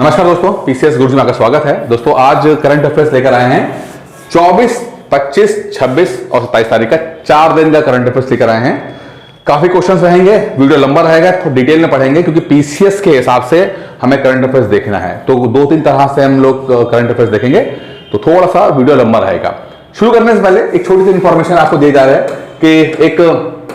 नमस्कार दोस्तों, पीसीएस गुरुजी में आपका स्वागत है। दोस्तों आज करंट अफेयर्स लेकर आए हैं 24, 25, 26 और 27 तारीख का 4 दिन का करंट अफेयर्स लेकर आए हैं। काफी क्वेश्चंस रहेंगे, वीडियो लंबा रहेगा, तो डिटेल में पढ़ेंगे क्योंकि पीसीएस के हिसाब से हमें करंट अफेयर्स देखना है। तो 2-3 तरह से हम लोग करंट अफेयर्स देखेंगे, तो थोड़ा सा वीडियो लंबा रहेगा। शुरू करने से पहले एक छोटी सी इंफॉर्मेशन आपको दी जा रहा है कि एक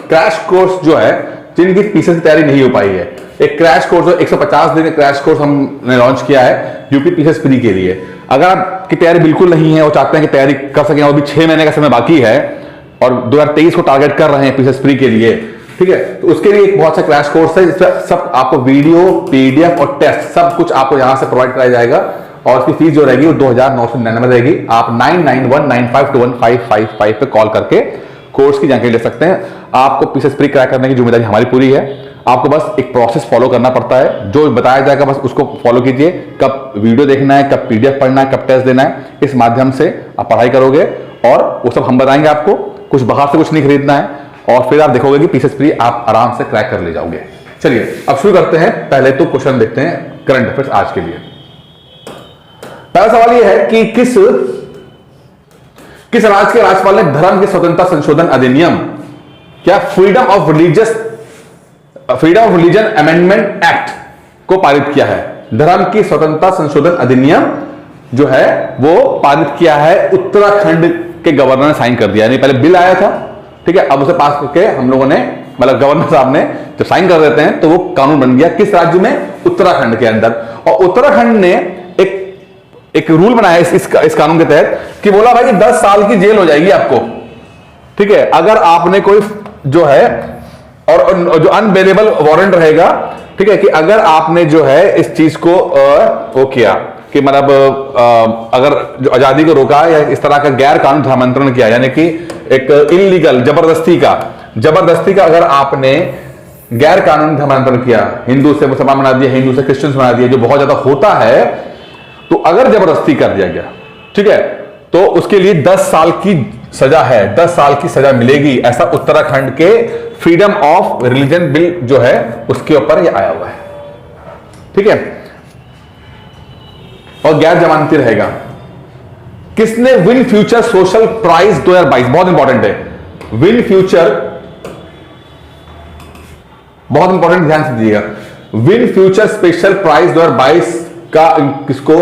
क्रैश कोर्स जो है, जिनकी पीसीएस की तैयारी नहीं हो पाई है, एक क्रैश कोर्स 150 दिन का क्रैश कोर्स हमने लॉन्च किया है यूपी पीसीएस प्री के लिए। अगर आपकी तैयारी बिल्कुल नहीं है और चाहते हैं कि तैयारी कर सकें, और भी 6 महीने का समय बाकी है और 2023 को टारगेट कर रहे हैं पीसीएस प्री के लिए, ठीक है, तो उसके लिए एक बहुत अच्छा क्रैश कोर्स है जिसमें सब आपको वीडियो, पीडीएफ और टेस्ट सब कुछ आपको यहां से प्रोवाइड कराया जाएगा। और उसकी फीस जो रहेगी वो 2999 रहेगी। आप 9919521555 पे कॉल करके कोर्स की जानकारी ले सकते हैं। आपको पीसीएस प्री क्रैक करने की जिम्मेदारी हमारी पूरी है। आपको बस एक प्रोसेस फॉलो करना पड़ता है, जो बताया जाएगा बस उसको फॉलो कीजिए। कब वीडियो देखना है, कब पीडीएफ पढ़ना है, कब टेस्ट देना है, इस माध्यम से आप पढ़ाई करोगे और वो सब हम बताएंगे आपको। कुछ बाहर से कुछ नहीं खरीदना है और फिर आप देखोगे कि पीसीएस प्री आप आराम से क्रैक कर ले जाओगे। चलिए अब शुरू करते हैं। पहले तो क्वेश्चन देखते हैं करंट अफेयर्स आज के लिए। पहला सवाल यह है कि किस राज्य के राज्यपाल ने धर्म की स्वतंत्रता संशोधन अधिनियम, क्या freedom of religion amendment act को पारित किया है? धर्म की स्वतंत्रता संशोधन अधिनियम जो है वो पारित किया है, उत्तराखंड के गवर्नर ने साइन कर दिया। यानी पहले बिल आया था, ठीक है, अब उसे पास करके हम लोगों ने, मतलब गवर्नर साहब ने जब साइन कर देते हैं तो वो कानून बन गया। किस राज्य में? उत्तराखंड के अंदर। और उत्तराखंड ने एक रूल बनाया इस कानून के तहत कि बोला भाई कि 10 साल की जेल हो जाएगी आपको, ठीक है, अगर आपने कोई जो है और जो अनबेलेबल वारंट रहेगा, ठीक है, कि अगर आपने जो है इस चीज को वो किया कि मतलब अगर जो आजादी को रोका या इस तरह का गैर कानूनी धर्मांतरण किया, यानी कि एक इलीगल जबरदस्ती का अगर आपने गैर कानूनी धर्मांतरण किया, हिंदू से मुसलमान बना दिया, हिंदू से क्रिश्चियन बना दिया, जो बहुत ज्यादा होता है, तो अगर जबरदस्ती कर दिया गया, ठीक है, तो उसके लिए 10 साल की सजा है, 10 साल की सजा मिलेगी। ऐसा उत्तराखंड के फ्रीडम ऑफ रिलीजन बिल जो है उसके ऊपर ये आया हुआ है, ठीक है, और गैर जमानती रहेगा। किसने विन फ्यूचर सोशल प्राइज 2022, बहुत इंपॉर्टेंट है, विन फ्यूचर, बहुत इंपॉर्टेंट, ध्यान से दीजिएगा, विन फ्यूचर स्पेशल प्राइज 2022 का किसको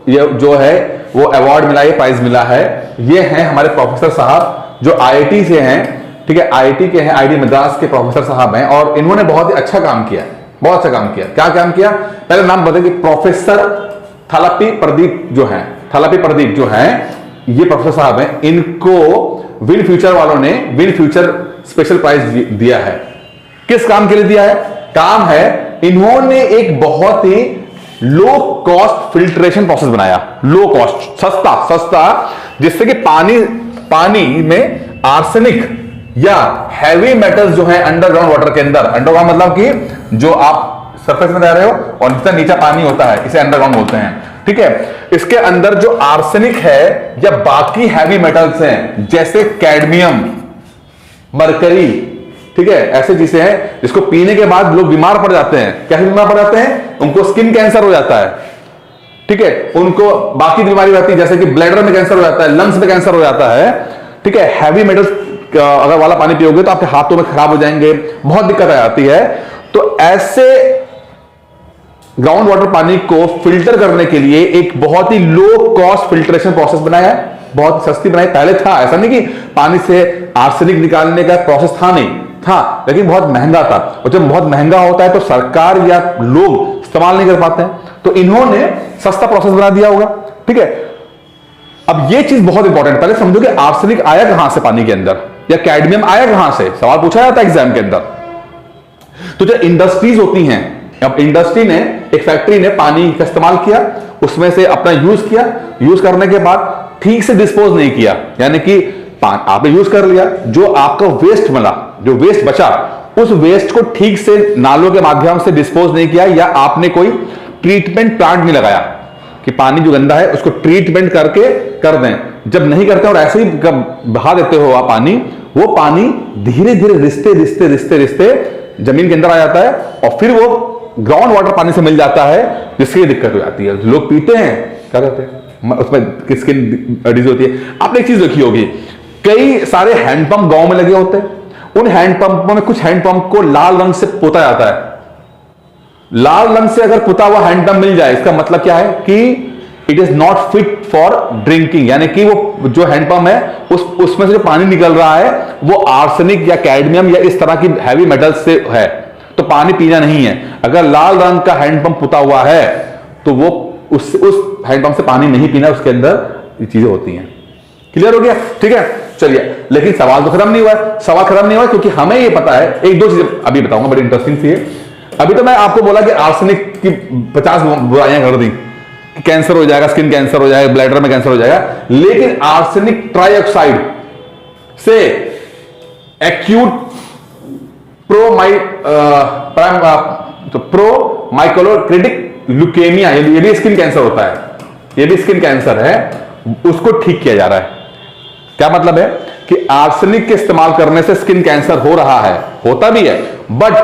ये जो है वो अवार्ड मिला, ये प्राइज मिला है। ये हैं हमारे प्रोफेसर साहब जो आईआईटी से हैं, ठीक है, आईआईटी के हैं, आईआईटी मद्रास के प्रोफेसर साहब हैं और इन्होंने बहुत ही अच्छा काम किया, बहुत अच्छा काम किया। क्या काम किया? पहले नाम बताइए। प्रोफेसर थालापी प्रदीप जो हैं, ये प्रोफेसर साहब हैं, इनको विन फ्यूचर वालों ने विन फ्यूचर स्पेशल प्राइज दिया है। किस काम के लिए दिया है? काम है, इन्होंने एक बहुत ही लो कॉस्ट फिल्ट्रेशन प्रोसेस बनाया, लो कॉस्ट, सस्ता, जिससे कि पानी में आर्सेनिक या हैवी मेटल्स जो है अंडरग्राउंड वाटर के अंदर, अंडरग्राउंड मतलब कि जो आप सरफेस में रह रहे हो और जितना नीचे पानी होता है इसे अंडरग्राउंड बोलते हैं, ठीक है, इसके अंदर जो आर्सेनिक है या बाकी हैवी मेटल्स हैं जैसे कैडमियम, मरकरी, ठीक है, ऐसे चीजें हैं जिसको पीने के बाद लोग बीमार पड़ जाते हैं। कैसे बीमार पड़ जाते हैं? उनको स्किन कैंसर हो जाता है, ठीक है, उनको बाकी बीमारी रहती है जैसे कि ब्लैडर में कैंसर हो जाता है, लंग्स में कैंसर हो जाता है, ठीक है। हैवी मेटल्स अगर वाला पानी पियोगे तो आपके हाथों में खराब हो जाएंगे, बहुत दिक्कत आ जाती है। तो ऐसे ग्राउंड वाटर पानी को फिल्टर करने के लिए एक बहुत ही लो कॉस्ट फिल्ट्रेशन प्रोसेस बनाया है, बहुत सस्ती बनाई। पहले था, ऐसा नहीं कि पानी से आर्सेनिक निकालने का प्रोसेस था, नहीं था, लेकिन बहुत महंगा था। और जब बहुत महंगा होता है तो सरकार या लोग इस्तेमाल नहीं कर पाते हैं, तो इन्होंने सस्ता प्रोसेस बना दिया होगा, ठीक है। अब ये चीज बहुत इंपॉर्टेंट, पहले समझो कि आर्सेनिक आया कहां से पानी के अंदर, या कैडमियम आया कहां से, सवाल पूछा जाता है एग्जाम के अंदर। तो जो इंडस्ट्रीज होती हैं, अब इंडस्ट्री ने, एक फैक्ट्री ने पानी का इस्तेमाल किया, उसमें से अपना यूज करने के बाद ठीक से डिस्पोज नहीं किया, यानी कि आपने यूज कर लिया, जो आपका वेस्ट मिला, जो वेस्ट बचा, उस वेस्ट को ठीक से नालों के माध्यम से डिस्पोज नहीं किया, या आपने कोई ट्रीटमेंट प्लांट नहीं लगाया कि पानी जो गंदा है उसको ट्रीटमेंट करके कर दें। जब नहीं करते और ऐसे ही बहा देते हो आप पानी, वो पानी धीरे धीरे रिश्ते जमीन के अंदर आ जाता है और फिर वो ग्राउंड वाटर पानी से मिल जाता है, जिसकी दिक्कत हो जाती है। लोग पीते हैं, क्या करते हैं, उसमें स्किन डिजीज होती है। आपने एक चीज देखी होगी, कई सारे हैंडपंप गांव में लगे होते हैं। उन हैंडपंपों में कुछ हैंडपंप को लाल रंग से पोता जाता है। लाल रंग से अगर पुता हुआ हैंडपंप मिल जाए, इसका मतलब क्या है कि it is not fit for drinking, यानी कि वो जो हैंडपंप है उसमें से जो पानी निकल रहा है वो आर्सेनिक या कैडमियम या इस तरह की हैवी मेटल्स से है, तो पानी पीना नहीं है। अगर लाल रंग का हैंडपंप पुता हुआ है तो वो उस हैंडपंप से पानी नहीं पीना, उसके अंदर ये चीजें होती हैं। क्लियर हो गया? ठीक है, चलिए। लेकिन सवाल तो खत्म नहीं हुआ है। सवाल खत्म नहीं हुआ क्योंकि हमें ये पता है, एक दो चीजें अभी बताऊंगा, बड़ी इंटरेस्टिंग सी है। अभी तो मैं आपको बोला कि आर्सेनिक की 50 बुराइयां कर दी, कैंसर हो जाएगा, स्किन कैंसर हो जाएगा, ब्लैडर में कैंसर हो जाएगा। लेकिन आर्सेनिक ट्राइऑक्साइड से एक्यूट प्रोमाइकोलोक्रिटिक ल्यूकेमिया, ये भी स्किन कैंसर होता है, ये भी स्किन कैंसर है, उसको ठीक किया जा रहा है। क्या मतलब है कि आर्सेनिक के इस्तेमाल करने से स्किन कैंसर हो रहा है, होता भी है, बट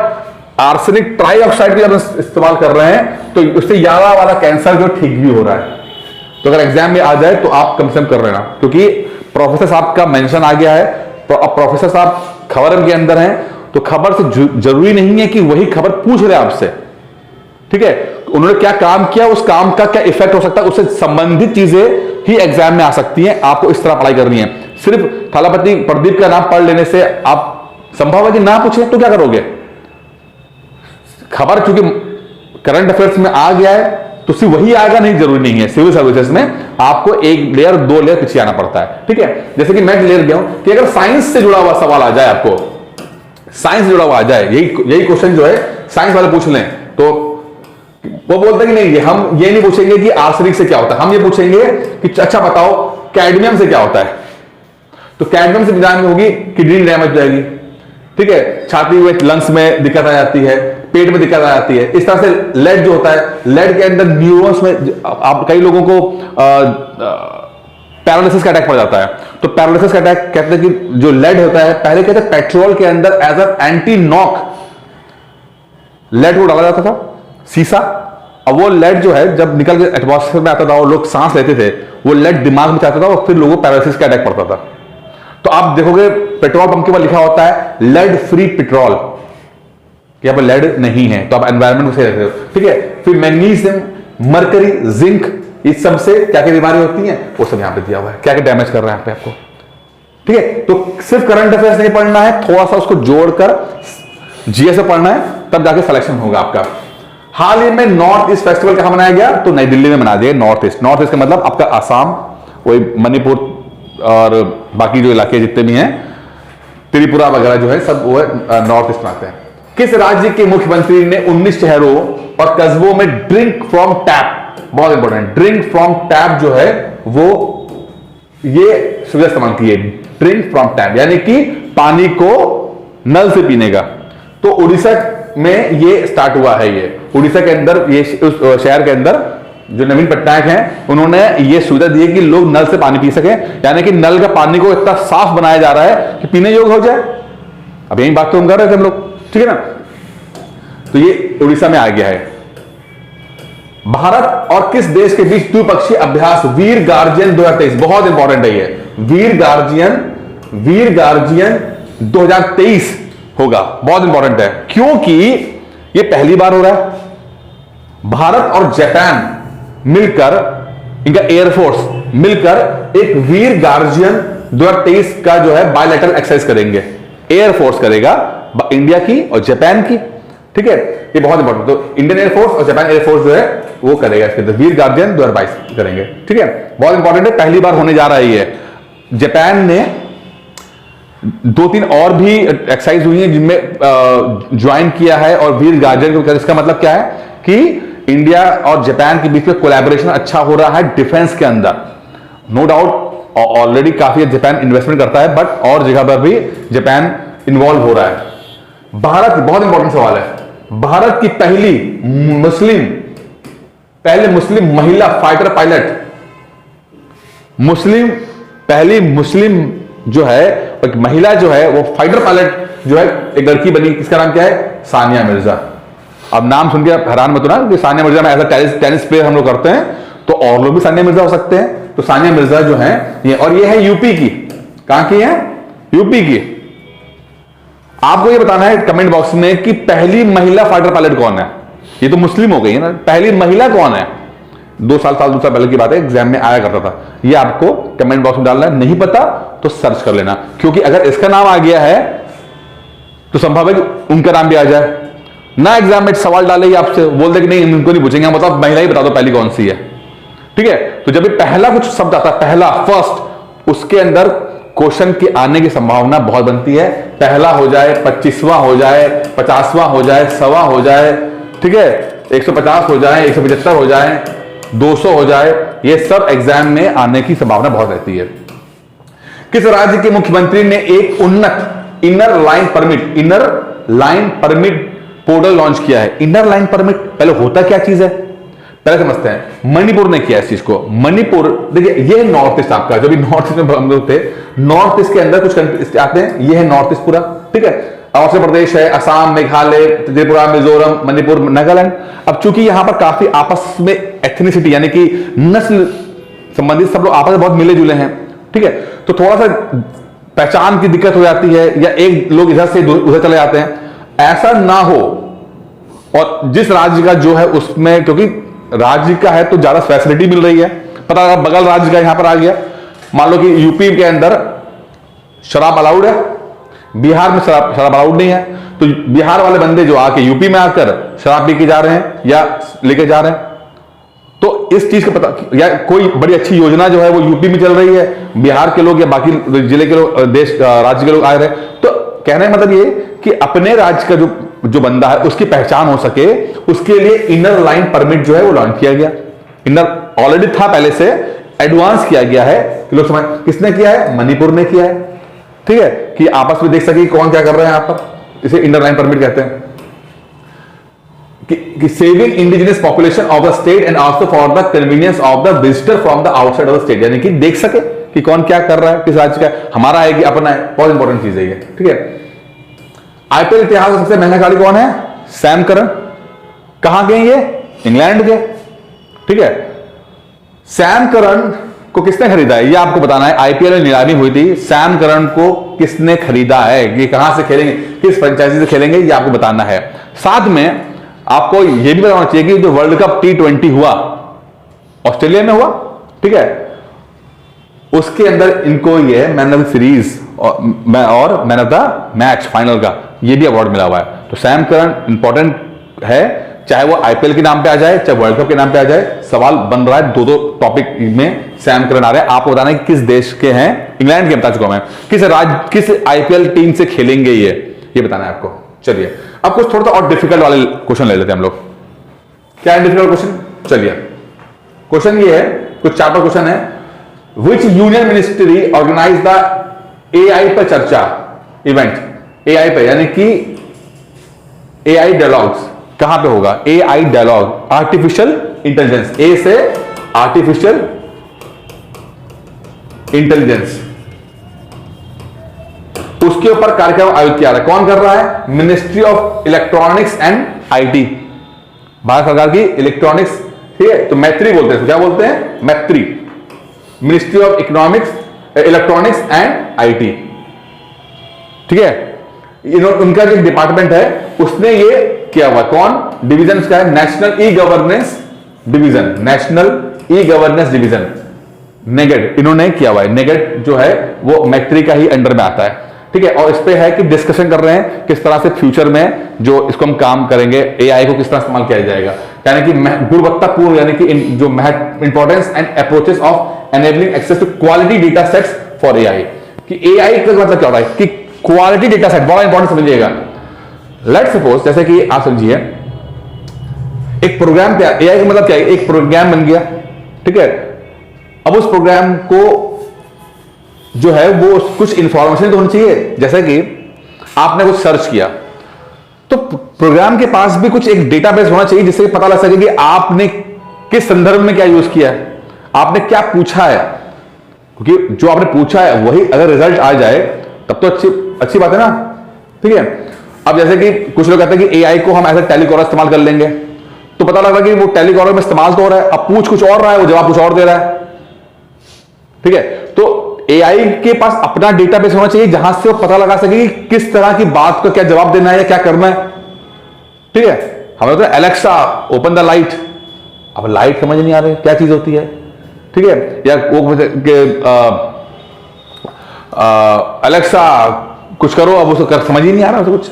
आर्सेनिक ट्राइऑक्साइड भी जब इस्तेमाल कर रहे हैं तो उससे ज्यादा वाला कैंसर जो ठीक भी हो रहा है। तो अगर एग्जाम में आ जाए तो आप कम से कम कर लेना, क्योंकि प्रोफेसर साहब का मेंशन आ गया है। तो अब प्रोफेसर साहब खबर के अंदर हैं, तो खबर से जरूरी नहीं है कि वही खबर पूछ रहे आपसे, ठीक है। उन्होंने क्या काम किया, उस काम का क्या इफेक्ट हो सकता है, उससे संबंधित चीजें ही एग्जाम में आ सकती हैं। आपको इस तरह पढ़ाई करनी है। सिर्फ थलापति प्रदीप का नाम पढ़ लेने से आप संभव है कि ना पूछे तो क्या करोगे? खबर चूंकि करंट अफेयर्स में आ गया है तो सिर्फ वही आएगा, नहीं जरूरी नहीं है। सिविल सर्विसेज में आपको एक लेयर, दो लेयर पीछे आना पड़ता है, ठीक है। जैसे कि मैं क्लियर गया हूं कि अगर साइंस से जुड़ा हुआ सवाल आ जाए, आपको साइंस से जुड़ा हुआ आ जाए, यही क्वेश्चन जो है साइंस वाले पूछ लें, तो वो बोलते हैं कि नहीं, हम ये नहीं पूछेंगे कि आर्सेनिक से क्या होता है, हम ये पूछेंगे कि अच्छा बताओ कैडमियम से क्या होता है। तो कैडमियम से निदान में होगी किडनी डैमेज हो जाएगी, ठीक है, छाती में, लंग्स में दिक्कत आ जाती है, पेट में दिक्कत आ जाती है। इस तरह से लेड जो होता है, लेड के अंदर न्यूरॉन्स में, आप कई लोगों को पैरालिसिस का अटैक पड़ जाता है। तो पैरालिसिस का अटैक कहते हैं कि जो लेड होता है, पहले कहते हैं पेट्रोल के अंदर as an anti knock lead को डाला जाता था, सीसा। अब वो लेड जो है जब निकल के एटमॉस्फेयर में आता था और लोग सांस लेते थे, वो लेड दिमाग में जाता था और फिर लोगों को पैरालिसिस का अटैक पड़ता था। तो आप देखोगे पेट्रोल पंप के ऊपर लिखा होता है लेड फ्री पेट्रोल, यहाँ पर लेड नहीं है, तो आप एनवायरमेंट को सही रखते हो, ठीक है। फिर मैग्नीशियम, मरकरी, जिंक, इस सब से क्या क्या बीमारी होती है वो सब यहाँ पे दिया हुआ है, क्या क्या डैमेज कर रहा है यहाँ पे आपको, ठीक है। तो सिर्फ करंट अफेयर्स नहीं पढ़ना है, थोड़ा सा उसको जोड़कर जीएस से पढ़ना है, तब जाके सिलेक्शन होगा आपका। हाल ही में नॉर्थ ईस्ट फेस्टिवल कहां मनाया गया? तो नई दिल्ली में मना दिया। नॉर्थ ईस्ट का मतलब आपका आसाम, वही मणिपुर और बाकी जो इलाके जितने भी हैं, त्रिपुरा वगैरह जो है सब वो नॉर्थ ईस्ट में आते हैं। किस राज्य के मुख्यमंत्री ने 19 शहरों और कस्बों में ड्रिंक फ्रॉम टैप, बहुत इंपॉर्टेंट, ड्रिंक फ्रॉम टैप जो है वो ये सुविधा इस्तेमाल की है, ड्रिंक फ्रॉम टैप, यानी कि पानी को नल से पीने का। तो उड़ीसा में ये स्टार्ट हुआ है। ये उड़ीसा के अंदर, ये उस शहर के अंदर जो नवीन पटनायक हैं, उन्होंने ये सुविधा दी है कि लोग नल से पानी पी सकें, यानी कि नल का पानी को इतना साफ बनाया जा रहा है कि पीने योग्य हो जाए। अब यही बात तो हम कर रहे थे हम लोग, ठीक है ना। तो ये उड़ीसा में आ गया है। भारत और किस देश के बीच द्विपक्षीय अभ्यास वीर गार्जियन 2023, बहुत इंपॉर्टेंट है ये, वीर गार्जियन 2023 होगा, बहुत इंपॉर्टेंट है, क्योंकि ये पहली बार हो रहा है। भारत और जापान मिलकर, इनका एयरफोर्स मिलकर एक वीर गार्जियन 2023 का जो है बायलैटरल एक्सरसाइज करेंगे। एयरफोर्स करेगा इंडिया की और जापान की, ठीक है, ये बहुत इंपॉर्टेंट। तो इंडियन एयरफोर्स और जापान एयरफोर्स जो है वो करेगा इसके अंदर, वीर गार्जियन 2022 करेंगे, ठीक है, बहुत इंपॉर्टेंट है, पहली बार होने जा रहा है ये। जापान ने 2-3 और भी एक्सरसाइज हुई है जिनमें ज्वाइन किया है और वीर गार्जियन को, इसका मतलब क्या है कि इंडिया और जापान के बीच में कोलैबोरेशन अच्छा हो रहा है डिफेंस के अंदर। नो डाउट ऑलरेडी काफी जापान इन्वेस्टमेंट करता है, बट और जगह पर भी जापान इन्वॉल्व हो रहा है। भारत, बहुत इंपॉर्टेंट सवाल है, भारत की पहले मुस्लिम महिला फाइटर पायलट, पहली मुस्लिम जो है एक महिला जो है वो फाइटर पायलट जो है एक लड़की बनी, इसका नाम क्या है? सानिया मिर्जा। अब नाम सुन के आप हैरान मत होना कि सानिया मिर्जा में ऐसा टेनिस प्लेयर हम लोग करते हैं तो और लोग भी सानिया मिर्जा हो सकते हैं। तो सानिया मिर्जा जो है ये, और ये है यूपी की, कहां की है? यूपी की। आपको ये बताना है कमेंट बॉक्स में कि पहली महिला फाइटर पायलट कौन है। ये तो मुस्लिम हो गई है ना, पहली महिला कौन है? 2 साल पहले की बात है, एग्जाम में आया करता था। ये आपको कमेंट बॉक्स में डालना है, नहीं पता तो सर्च कर लेना, क्योंकि अगर इसका नाम आ गया है तो संभव है कि उनका नाम भी आ जाए ना। एग्जाम में सवाल डाले आपसे, बोल दे कि नहीं इनको नहीं पूछेंगे, मतलब महिला ही बता दो पहली कौन सी है। ठीक है, तो जब भी पहला कुछ शब्द आता है, पहला फर्स्ट, उसके अंदर क्वेश्चन के आने की संभावना बहुत बनती है। पहला हो जाए, 25वां हो जाए, 50वां हो जाए, 100वां हो जाए, ठीक है, 150 हो जाए, 175 हो जाए, 200 हो जाए, ये सब एग्जाम में आने की संभावना बहुत रहती है। किस राज्य के मुख्यमंत्री ने एक उन्नत inner line permit portal launch किया है? इनर लाइन परमिट पहले होता क्या चीज है, पहले समझते हैं। मणिपुर ने किया इस चीज को। मणिपुर, देखिए ये नॉर्थ ईस्ट आपका, जो भी नॉर्थ ईस्ट में हम लोग थे, नॉर्थ ईस्ट के अंदर कुछ कंट्री आते हैं, ये है नॉर्थ ईस्ट पूरा, ठीक है। अरुणाचल प्रदेश है, असम, मेघालय, त्रिपुरा, मिजोरम, मणिपुर, नागालैंड। अब चूंकि यहां पर काफी आपस में एथनिसिटी यानी कि नस्ल संबंधित सब लोग आपस में बहुत मिले जुले हैं, ठीक है, तो थोड़ा सा पहचान की दिक्कत हो जाती है, या एक लोग इधर से उधर चले जाते हैं, ऐसा ना हो। और जिस राज्य का जो है उसमें, क्योंकि राज्य का है तो ज्यादा फैसिलिटी मिल रही है, पता लगा बगल राज्य का यहां पर आ गया, मान लो कि यूपी के अंदर शराब अलाउड है, बिहार में शराब अलाउड नहीं है, तो बिहार वाले बंदे जो आके यूपी में आकर शराब पी के जा रहे हैं या लेके जा रहे हैं, तो इस चीज का पता, या कोई बड़ी अच्छी योजना जो है वो यूपी में चल रही है, बिहार के लोग या बाकी जिले के लोग, राज्य के लोग आ रहे हैं, तो कहने का मतलब ये कि अपने राज्य का जो बंदा है उसकी पहचान हो सके, उसके लिए इनर लाइन परमिट जो है वो लॉन्च किया गया। इनर ऑलरेडी था पहले से, एडवांस किया गया है कि लोग समझ, किसने किया है? मणिपुर ने किया है, ठीक है, कि आपस में देख सके कौन क्या कर रहे हैं यहां पर, इसे इनर लाइन परमिट कहते हैं। कि saving indigenous population of the state and also for the convenience of the visitor from the outside of the state, यानी कि देख सके कि कौन क्या कर रहा है, किस राज्य का, हमारा है कि अपना है, बहुत इंपॉर्टेंट चीज है ये, ठीक है। आईपीएल इतिहास में सबसे महंगा खिलाड़ी कौन है? Sam Curran. कहां गए ये? इंग्लैंड के, ठीक है। सैम करन को किसने खरीदा है ये आपको बताना है। आईपीएल में नीलामी हुई थी, सैम करन को किसने खरीदा है, ये कहां से खेलेंगे, किस फ्रेंचाइजी से खेलेंगे, ये आपको बताना है। साथ में आपको यह भी बताना चाहिए कि जो वर्ल्ड कप T20 हुआ ऑस्ट्रेलिया में हुआ, ठीक है, उसके अंदर इनको ये मैन ऑफ द सीरीज और man of the match final का ये भी अवार्ड मिला हुआ है। तो सैम करन इंपॉर्टेंट है, चाहे वो आईपीएल के नाम पे आ जाए, चाहे वर्ल्ड कप के नाम पे आ जाए, सवाल बन रहा है, दो टॉपिक में सैम करन आ रहे हैं। आपको बताना है कि किस देश के हैं, इंग्लैंड के बता चुका मैं, किस आईपीएल टीम से खेलेंगे ये बताना है आपको। चलिए अब कुछ थोड़ा सा और डिफिकल्ट वाले क्वेश्चन ले लेते हैं हम लोग। क्या है डिफिकल्ट क्वेश्चन? चलिए क्वेश्चन ये है, कुछ 4 क्वेश्चन है। Which union ministry organise the AI पर चर्चा इवेंट? एआई पे यानी कि एआई डायलॉग्स कहां पे होगा? एआई डायलॉग, आर्टिफिशियल इंटेलिजेंस, ए से आर्टिफिशियल इंटेलिजेंस, उसके ऊपर कार्यक्रम आयोजित किया रहा है। कौन कर रहा है? Ministry of electronics and IT, Bharat सरकार की इलेक्ट्रॉनिक्स, ठीक है, तो मैत्री बोलते हैं, क्या बोलते हैं? मैत्री, ministry of electronics and IT, ठीक है। उनका जो डिपार्टमेंट है उसने ये किया हुआ, कौन? डिवीजन का है national e governance division, national e governance division, NeGD, इन्होंने किया हुआ है। नेगेड जो है वो मैत्री का ही अंडर में आता है, ठीक है। और इस पे है कि डिस्कशन कर रहे हैं किस तरह से फ्यूचर में जो इसको हम काम करेंगे, एआई को किस तरह इस्तेमाल किया जाएगा, यानी कि गुणवत्तापूर्ण, यानी कि जो importance and approaches of enabling access to quality data sets for AI. कि एआई का मतलब क्या हो रहा है कि क्वालिटी डेटा सेट, बड़ा इंपॉर्टेंट समझिएगा। लेट्स सपोज, जैसे कि आप समझिए एक प्रोग्राम पे, एआई का मतलब क्या है? एक प्रोग्राम बन गया, ठीक है। अब उस प्रोग्राम को जो है वो कुछ इंफॉर्मेशन तो होनी चाहिए, जैसे कि आपने कुछ सर्च किया तो प्रोग्राम के पास भी कुछ एक डेटाबेस होना चाहिए जिससे पता लग सके कि आपने किस संदर्भ में क्या यूज किया है, आपने क्या पूछा है। क्योंकि जो आपने पूछा है वही अगर रिजल्ट आ जाए तब तो अच्छी बात है ना, ठीक है। अब जैसे कि कुछ लोग कहते हैं कि एआई को हम ऐसे टेलीकॉलर इस्तेमाल कर लेंगे, तो पता लगा कि वो टेलीकॉलर में इस्तेमाल तो हो रहा है, अब पूछ कुछ और रहा है, वो जवाब कुछ और दे रहा है। ठीक है, तो एआई के पास अपना डेटाबेस होना चाहिए जहां से वो पता लगा सके कि किस तरह की बात को क्या जवाब देना है या क्या करना है। ठीक है, हमें तो एलेक्सा ओपन द लाइट, अब लाइट समझ नहीं आ रही क्या चीज होती है। ठीक है, या वो एलेक्सा कुछ करो, अब उसको समझ ही नहीं आ रहा कुछ।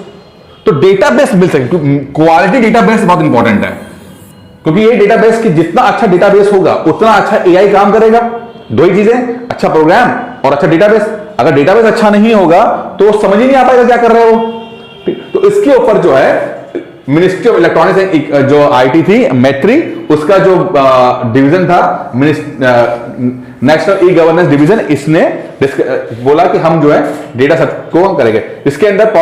तो डेटाबेस मिल सके, क्वालिटी डेटाबेस बहुत इंपॉर्टेंट है, क्योंकि ये डेटाबेस की जितना अच्छा डेटाबेस होगा उतना अच्छा एआई काम करेगा। दो ही चीजें, अच्छा प्रोग्राम और अच्छा डेटाबेस। अगर डेटाबेस अच्छा नहीं होगा तो समझ ही नहीं आ पाएगा क्या कर रहे हो। तो इसके ऊपर जो है मिनिस्ट्री ऑफ इलेक्ट्रॉनिक्स एंड जो आईटी थी मैट्री, उसका जो डिवीजन था नेशनल ई गवर्नेंस डिवीजन, इसने बोला कि हम जो है डेटा सेट को हम करेंगे। इसके अंदर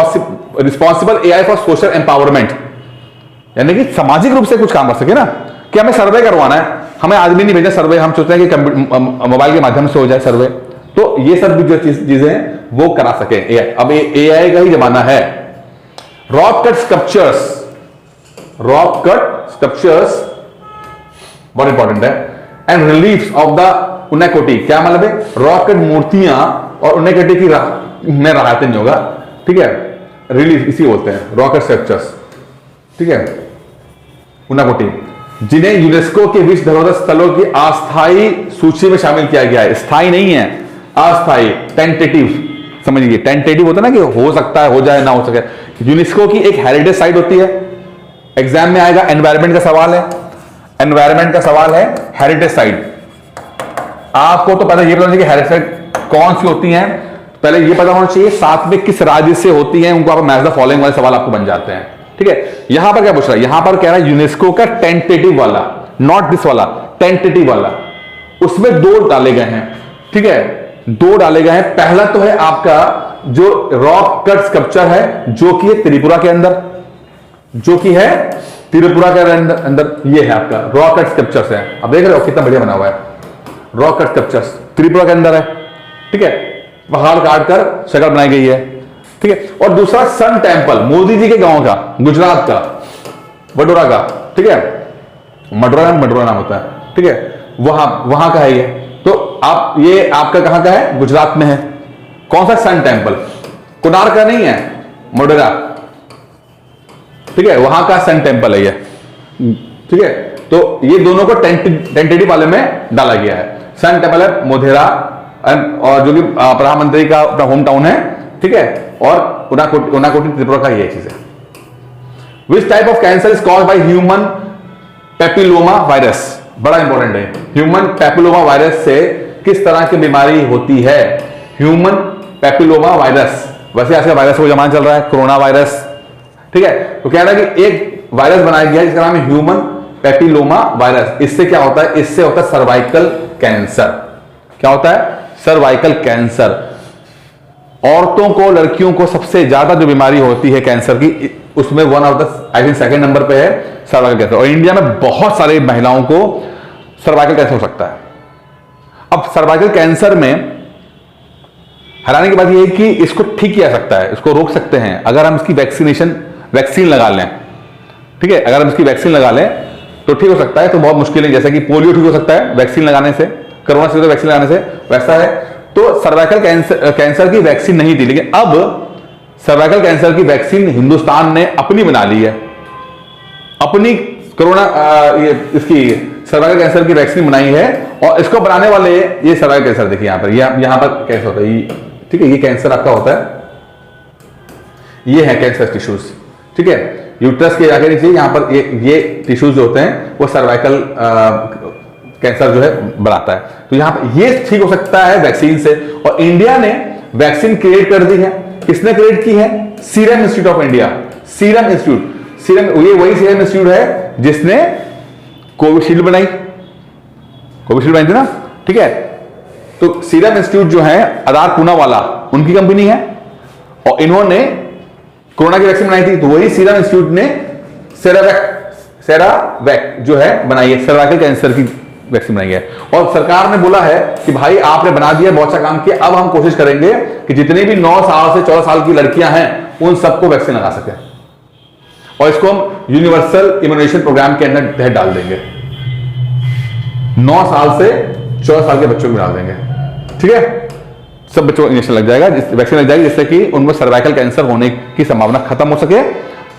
responsible AI for social empowerment, यानी कि सामाजिक रूप से कुछ काम कर सके ना, कि हमें सर्वे करवाना है, हमें आदमी नहीं भेजना सर्वे, हम सोचते हैं कि मोबाइल के माध्यम से हो जाए सर्वे, तो ये सब जो चीजें हैं वो करा सके एआई। अब एआई का ही जमाना है। Rock cut sculptures, rock cut sculptures बहुत इंपॉर्टेंट है, and reliefs of the Unakoti. क्या मतलब है? रॉक कट मूर्तियां और उन्नकोटी की में राहते नहीं होगा। ठीक है, रिलीफ इसी बोलते हैं, रॉक कट स्कल्पचर्स। ठीक है, उन्नकोटी, जिन्हें यूनेस्को के विश्व धरोहर स्थलों की अस्थायी सूची में शामिल किया गया है। स्थायी नहीं है, अस्थायी, टेंटेटिव। समझिए, टेंटेटिव होता है ना कि हो सकता है, हो जाए, ना हो सके। यूनेस्को की एक हेरिटेज साइट होती है, एग्जाम में आएगा, एनवायरमेंट का सवाल है, एनवायरमेंट का सवाल है, हेरिटेज साइट। आपको तो पता ये पता चाहिए कि हेरिटेज साइट कौन सी होती है, पहले ये पता होना चाहिए, साथ में किस राज्य से होती है, उनको आप मैच द फॉलोइंग वाले सवाल आपको बन जाते हैं। ठीक है, यहां पर क्या पूछ रहा है? यहां पर कह रहा है यूनेस्को का टेंटेटिव वाला, नॉट दिस वाला, टेंटेटिव वाला, उसमें दो डाले गए हैं। ठीक है, दो डाले गए हैं। पहला तो है आपका जो रॉक कट स्कल्पचर है, जो कि है त्रिपुरा के अंदर, जो कि है त्रिपुरा के अंदर, ये है आपका रॉक कट स्कल्पचर्स है। अब देख रहे हो कितना बढ़िया बना हुआ है, रॉक कट स्कल्पचर्स त्रिपुरा के अंदर है। ठीक है, पहाड़ काट कर शक्ल बनाई गई है। ठीक है, और दूसरा सन टेम्पल, मोदी जी के गांव का, गुजरात का, वडोदरा का। ठीक है, मडोरा नाम होता है। ठीक है, वहां का है ये। तो आप ये आपका कहां का है? गुजरात में है। कौन सा? सन टेम्पल, कोणार्क का नहीं है, मडोरा। ठीक है, वहां का सन टेम्पल है ये। ठीक है, तो ये दोनों को टेंटेटिव वाले में डाला गया है। सन टेम्पल है मोढेरा, और जो कि प्रधानमंत्री का अपना होम टाउन है। ठीक है, और उन्नाकोटी त्रिपुरा का ये चीज है। Which type of cancer is caused by human papilloma virus? बड़ा इंपॉर्टेंट है। ह्यूमन पेपिलोमा वायरस से किस तरह की बीमारी होती है? ह्यूमन पेपिलोमा वायरस, वैसे आज का वायरस को जमाना चल रहा है कोरोना वायरस। ठीक है, तो कह रहा है कि एक वायरस बनाया गया जिसका नाम है ह्यूमन पेपिलोमा वायरस। इससे क्या होता है? इससे होता है सर्वाइकल कैंसर। क्या होता है? Cervical cancer. औरतों को, लड़कियों को सबसे ज्यादा जो बीमारी होती है कैंसर की, उसमें one of the I think second number पे है सर्वाइकल कैंसर। और इंडिया में बहुत सारे महिलाओं को सर्वाइकल कैंसर हो सकता है। अब सर्वाइकल कैंसर में हैरानी की बात यह है कि इसको ठीक किया जा सकता है, इसको रोक सकते हैं अगर हम इसकी वैक्सीन लगा लें। ठीक है, अगर हम इसकी वैक्सीन लगा लें तो ठीक हो सकता है। तो बहुत मुश्किल है, जैसे कि पोलियो ठीक हो सकता है वैक्सीन लगाने से, कोरोना से वैक्सीन लगाने से, वैसा है। तो सर्वाइकल कैंसर की वैक्सीन नहीं थी, लेकिन अब सर्वाइकल कैंसर की वैक्सीन हिंदुस्तान ने अपनी बना ली है। अपनी कोरोना इसकी सर्वाइकल कैंसर की वैक्सीन बनाई है, और इसको बनाने वाले ये सर्वाइकल कैंसर देखिए यहां पर, यहां पर कैंसर होता है। ठीक है, ये कैंसर आपका होता है, ये है कैंसर टिश्यूज। ठीक है, यूट्रस के आगे नीचे यहां पर ये टिश्यूज जो होते हैं वो सर्वाइकल कैंसर जो है बनाता है। तो यहां पर ये ठीक हो सकता है वैक्सीन से। और इंडिया ने वैक्सीन क्रिएट कर दी है। किसने क्रिएट की है? Serum institute of India. Serum institute, ये वही सीरम इंस्टीट्यूट है जिसने कोविशील्ड बनाई थी ना। ठीक है, तो सीरम इंस्टीट्यूट जो है आधार पूना वाला, उनकी कंपनी है, और इन्होंने कोरोना की वैक्सीन बनाई थी। तो वही सीरम इंस्टीट्यूट ने सेरावैक जो है बनाई है, सर्वाइकल कैंसर की वैक्सीन बनाई है। और सरकार ने बोला है कि भाई आपने बना दिया, बहुत अच्छा काम किया, अब हम कोशिश करेंगे कि जितनी भी 9 साल से 14 साल की लड़कियां हैं उन सबको वैक्सीन लगा सके, और इसको हम यूनिवर्सल इम्यूनाइजेशन प्रोग्राम के अंदर तहत डाल देंगे। 9 साल से 14 साल के बच्चों को डाल देंगे, ठीक है। सब बच्चों को इंजेक्शन लग जाएगा, वैक्सीन लग जाएगी, जिससे कि उनमें सर्वाइकल कैंसर होने की संभावना खत्म हो सके,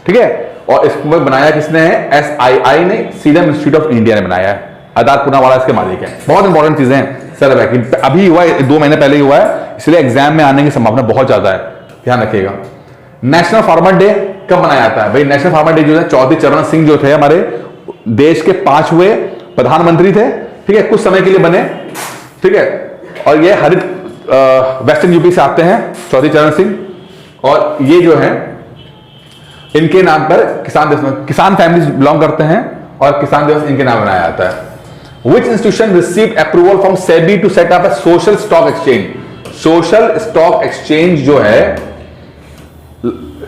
ठीक है। और इसको बनाया किसने है? SII ने, सीरम इंस्टीट्यूट ऑफ इंडिया ने बनाया है। आदार पूनावाला इसके मालिक है। बहुत इंपॉर्टेंट चीजें हैं सर, वैक्सीन अभी हुआ है, 2 महीने पहले ही हुआ है, इसलिए एग्जाम में आने की संभावना बहुत ज्यादा है, ध्यान रखिएगा। नेशनल फार्मर डे कब मनाया जाता है भाई? नेशनल फार्मर डे जो है, चौधरी चरण सिंह जो थे हमारे देश के 5वें प्रधानमंत्री थे, ठीक है, कुछ समय के लिए बने, ठीक है। और ये हरित वेस्टर्न यूपी से आते हैं चौधरी चरण सिंह, और ये जो है इनके नाम पर किसान फैमिली बिलोंग करते हैं, और किसान दिवस इनके नाम बनाया जाता है। Which institution received approval from SEBI to set up a social stock exchange? Social stock exchange जो है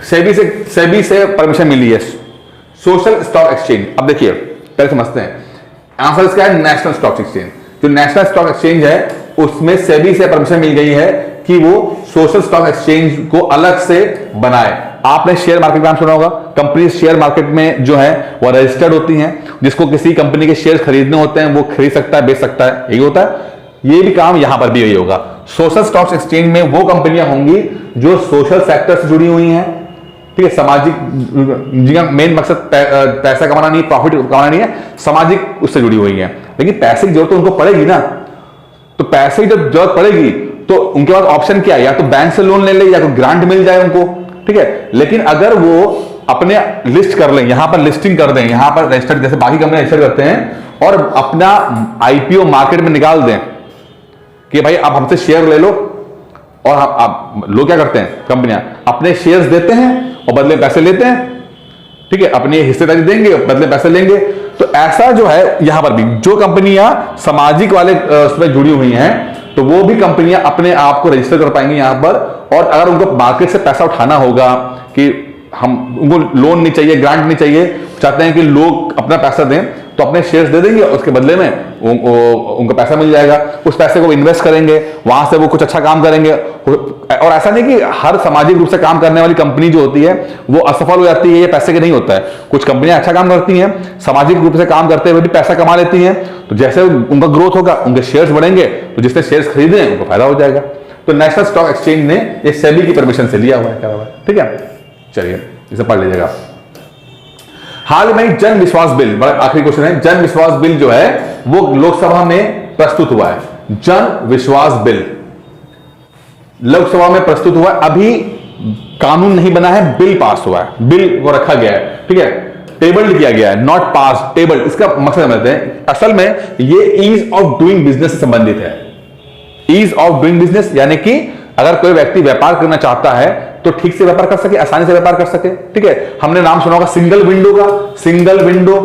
सेबी से परमिशन मिली है, सोशल स्टॉक एक्सचेंज। अब देखिए पहले समझते हैं, आंसर इसका है नेशनल स्टॉक एक्सचेंज। जो नेशनल स्टॉक एक्सचेंज है उसमें सेबी से परमिशन मिल गई है कि वो सोशल स्टॉक एक्सचेंज को अलग से बनाए। आपने शेयर मार्केट का नाम सुना होगा, कंपनी शेयर मार्केट में जो है वो रजिस्टर्ड होती हैं, जिसको किसी कंपनी के शेयर खरीदने होते हैं वो खरीद सकता है, बेच सकता है, यही होता है। ये भी काम यहां पर भी यही होगा। सोशल स्टॉक एक्सचेंज में वो कंपनियां होंगी जो सोशल सेक्टर से जुड़ी हुई हैं, ठीक है, सामाजिक, जिनका मेन मकसद पैसा कमाना नहीं, प्रॉफिट कमाना नहीं है, सामाजिक उससे जुड़ी हुई है। लेकिन पैसे की जरूरत तो उनको पड़ेगी ना, तो पैसे की जब जरूरत पड़ेगी तो उनके पास ऑप्शन क्या है? या तो बैंक से लोन ले ले, या तो ग्रांट मिल जाए उनको, ठीक है। लेकिन अगर वो अपने लिस्ट कर लें, यहां पर लिस्टिंग कर दें, यहां पर रजिस्टर्ड, जैसे बाकी कंपनी रजिस्टर करते हैं, और अपना IPO मार्केट में निकाल दें कि भाई आप हमसे शेयर ले लो, और आप लोग क्या करते हैं, कंपनियां अपने शेयर्स देते हैं और बदले पैसे लेते हैं, ठीक है, अपनी हिस्सेदारी देंगे बदले पैसे लेंगे। तो ऐसा जो है यहां पर भी जो कंपनियां सामाजिक वाले उसमें जुड़ी हुई हैं, तो वो भी कंपनियां अपने आप को रजिस्टर कर पाएंगी यहां पर। और अगर उनको मार्केट से पैसा उठाना होगा कि हम उनको लोन नहीं चाहिए, ग्रांट नहीं चाहिए, चाहते हैं कि लोग अपना पैसा दें, तो अपने शेयर्स दे देंगे, उसके बदले में उनको पैसा मिल जाएगा। उस पैसे को इन्वेस्ट करेंगे, वहां से वो कुछ अच्छा काम करेंगे। और ऐसा नहीं कि हर सामाजिक रूप से काम करने वाली कंपनी जो होती है वो असफल हो जाती है, ये पैसे के नहीं होता है। कुछ कंपनियां अच्छा काम करती हैं, सामाजिक रूप से काम करते हुए भी पैसा कमा लेती हैं, तो जैसे उनका ग्रोथ होगा उनके शेयर्स बढ़ेंगे, तो जिससे शेयर्स खरीदे उनको फायदा हो जाएगा। तो नेशनल स्टॉक एक्सचेंज ने ये सेबी की परमिशन से लिया हुआ है, ठीक है। चलिए इसे पढ़ लीजिएगा। हाल में जन विश्वास बिल, बड़ा आखिरी क्वेश्चन है, जन विश्वास बिल जो है वो लोकसभा में प्रस्तुत हुआ है। जन विश्वास बिल लोकसभा में प्रस्तुत हुआ है, अभी कानून नहीं बना है, बिल पास हुआ है, बिल को रखा गया है, ठीक है, टेबल्ड किया गया है, नॉट पास, टेबल्ड। इसका मकसद समझते हैं, असल में ये ईज ऑफ डूइंग बिजनेस से संबंधित है। ईज ऑफ डूइंग बिजनेस यानी कि अगर कोई व्यक्ति व्यापार करना चाहता है तो ठीक से व्यापार कर सके, आसानी से व्यापार कर सके, ठीक है। हमने नाम सुना होगा सिंगल विंडो का, सिंगल विंडो,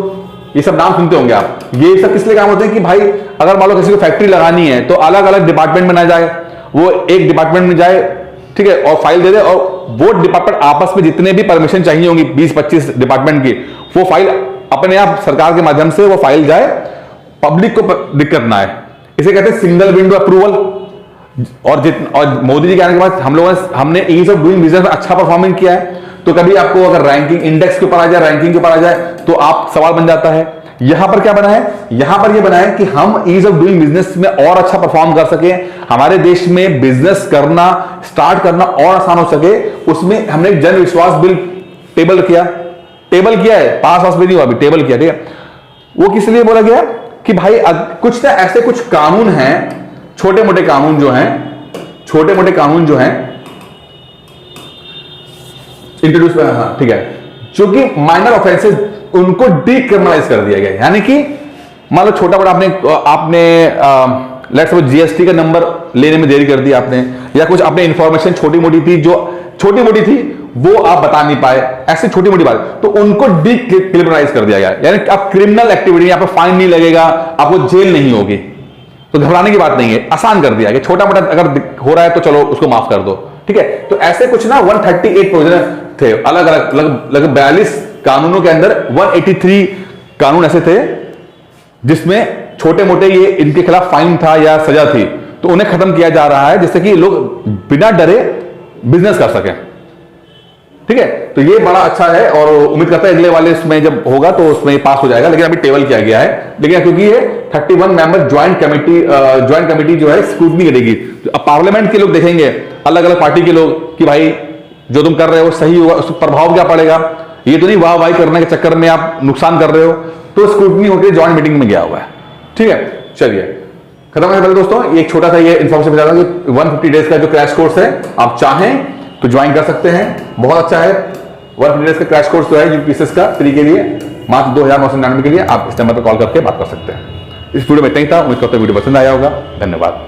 ये सब नाम सुनते होंगे आप। ये सब किस लिए काम होते हैं कि भाई अगर मान लो किसी को फैक्ट्री लगानी है तो अलग अलग डिपार्टमेंट में ना जाए, वो एक डिपार्टमेंट में जाए, ठीक है, और फाइल दे दे, और वो डिपार्टमेंट आपस में जितने भी परमिशन चाहिए होंगी 20-25 डिपार्टमेंट की, वो फाइल अपने आप सरकार के माध्यम से वो फाइल जाए, पब्लिक को दिक्कत ना आए। इसे कहते हैं सिंगल विंडो अप्रूवल। और मोदी जी के आने के बाद हमने ईज ऑफ डूइंग बिजनेस में अच्छा परफॉर्मेंस किया है, तो कभी आपको अगर रैंकिंग इंडेक्स के ऊपर आ जाए, रैंकिंग के ऊपर आ जाए, तो आप सवाल बन जाता है। यहां पर क्या बना है? यहां पर यह बना है कि हम ईज ऑफ डूइंग बिजनेस में और अच्छा परफॉर्म कर सके, हमारे देश में बिजनेस करना, स्टार्ट करना और आसान हो सके। उसमें हमने जन विश्वास बिल टेबल किया है, पास भी नहीं हुआ, अभी टेबल किया, ठीक है। वो किस लिए बोला गया कि भाई कुछ ना ऐसे कुछ कानून हैं, छोटे मोटे कानून जो हैं इंट्रोड्यूस, ठीक है, जो कि माइनर ऑफेंसेस, उनको डीक्रिमिनलाइज कर दिया गया। यानी कि मान लो छोटा बड़ा आपने लेट्स सपोज जीएसटी का नंबर लेने में देरी कर दी आपने, या कुछ आपने इंफॉर्मेशन छोटी मोटी थी वो आप बता नहीं पाए, ऐसी छोटी मोटी बात, तो उनको डीक्रिमिनलाइज कर दिया गया। यानी कि अब क्रिमिनल एक्टिविटी, यहाँ पर फाइन नहीं लगेगा, आपको जेल नहीं होगी, तो घबराने की बात नहीं है, आसान कर दिया गया। छोटा मोटा अगर हो रहा है तो चलो उसको माफ कर दो, ठीक है। तो ऐसे कुछ ना 138 प्रोविजन थे, अलग अलग लगभग 42 कानूनों के अंदर 183 कानून ऐसे थे जिसमें छोटे मोटे ये इनके खिलाफ फाइन था या सजा थी, तो उन्हें खत्म किया जा रहा है, जिससे कि लोग बिना डरे बिजनेस कर सकें। ठीक है, तो ये बड़ा अच्छा है और उम्मीद करता है अगले वाले इसमें जब होगा तो उसमें पास हो जाएगा, लेकिन अभी टेबल किया गया है। लेकिन क्योंकि ये 31 मेंबर ज्वाइंट कमेटी जो है स्क्रूटनी करेगी, तो अब पार्लियामेंट के लोग देखेंगे, अलग अलग पार्टी के लोग, कि भाई जो तुम कर रहे हो सही होगा, उस पर प्रभाव क्या पड़ेगा, ये तो नहीं वाह वाही करने के चक्कर में आप नुकसान कर रहे हो, तो स्क्रूटनी होकर ज्वाइंट मीटिंग में गया हुआ है। ठीक है, चलिए खत्म करने पहले दोस्तों एक छोटा सा ये इन्फॉर्मेशन बता दूं कि 150 डेज का जो क्रैश कोर्स है, आप चाहें तो ज्वाइन कर सकते हैं, बहुत अच्छा है। 150 डेज का क्रैश कोर्स जो है यूपीएससी का फ्री के लिए मात्र 2999 के लिए, आप इस नंबर पर कॉल करके बात कर सकते हैं। इस वीडियो में इतना ही था, उम्मीद करता हूं वीडियो पसंद आया होगा। धन्यवाद।